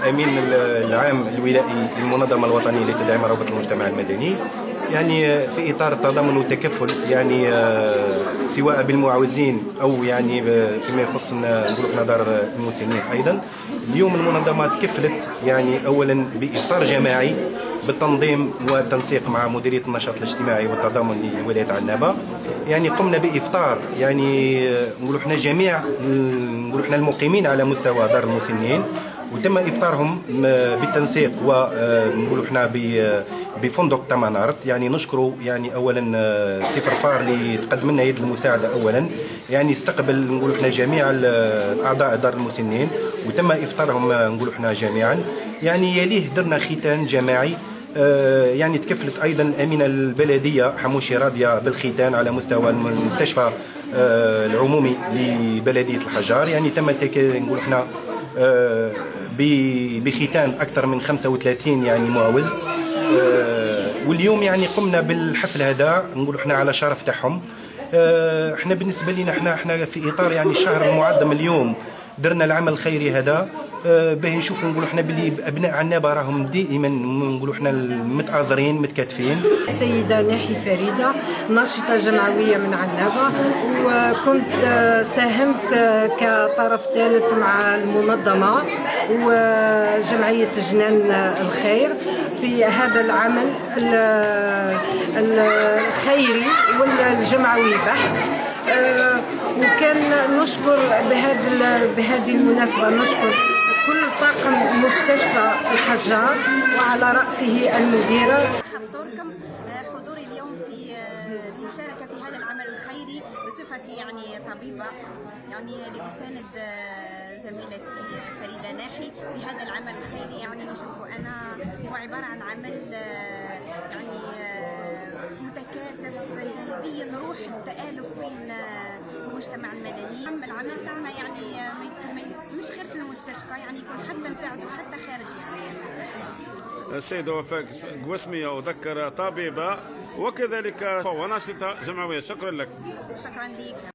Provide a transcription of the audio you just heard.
الأمين العام الولائي للمنظمة الوطنية لتدعيم روابط المجتمع المدني، يعني في إطار التضامن والتكفل، يعني سواء بالمعوزين أو يعني فيما يخص نقولوا دار المسنين. أيضا اليوم المنظمة تكفلت يعني أولا بإفطار جماعي بالتنظيم والتنسيق مع مديرية النشاط الاجتماعي والتضامن لولاية عنابة. يعني قمنا بإفطار يعني نقولوا احنا جميع نقولوا احنا المقيمين على مستوى دار المسنين، وتم افطارهم بالتنسيق ونقولوا احنا بفندق تمانارت. يعني نشكروا يعني اولا سي فرفار اللي تقدم لنا يد المساعده اولا، يعني استقبل نقولوا احنا جميع اعضاء دار المسنين وتم افطارهم نقولوا احنا جميعا. يعني يليه درنا ختان جماعي، يعني تكفلت ايضا الامينه البلديه حموشي راضيه بالختان على مستوى المستشفى العمومي لبلديه الحجار. يعني تم نقول احنا بختان اكثر من 35 يعني معوز. واليوم يعني قمنا بالحفل هذا نقول احنا على شرف تاعهم. احنا بالنسبه لنا احنا في اطار يعني الشهر المعظم اليوم درنا العمل الخيري هذا باش نشوفوا نقولوا احنا باللي ابناء عنابه راهم دائما نقولوا احنا متآزرين متكاتفين. السيده ناحي فريده ناشطه جمعويه من عنابه، وكنت ساهمت كطرف ثالث مع المنظمه وجمعيه جنان الخير في هذا العمل الخيري والجمعوي بحت. وكان نشكر بهذه المناسبه نشكر كل طاقم مستشفى الحجار وعلى رأسه المديرة. أشكركم حضوري اليوم في المشاركة في هذا العمل الخيري بصفتي يعني طبيبة، يعني لأساند زميلتي فريدة ناحي في هذا العمل الخيري. يعني نشوفه أنا هو عبارة عن عمل يعني متكاتف يبين روح التآلف بين المجتمع المدني. العمل تاعنا يعني مش غير في المستشفى، يعني يكون حتى نساعدوا حتى خارج يعني المستشفى. السيدة وفاء قوسمية أذكر طبيبة وكذلك وناشطة جمعوية. شكرا لك. شكرا لك.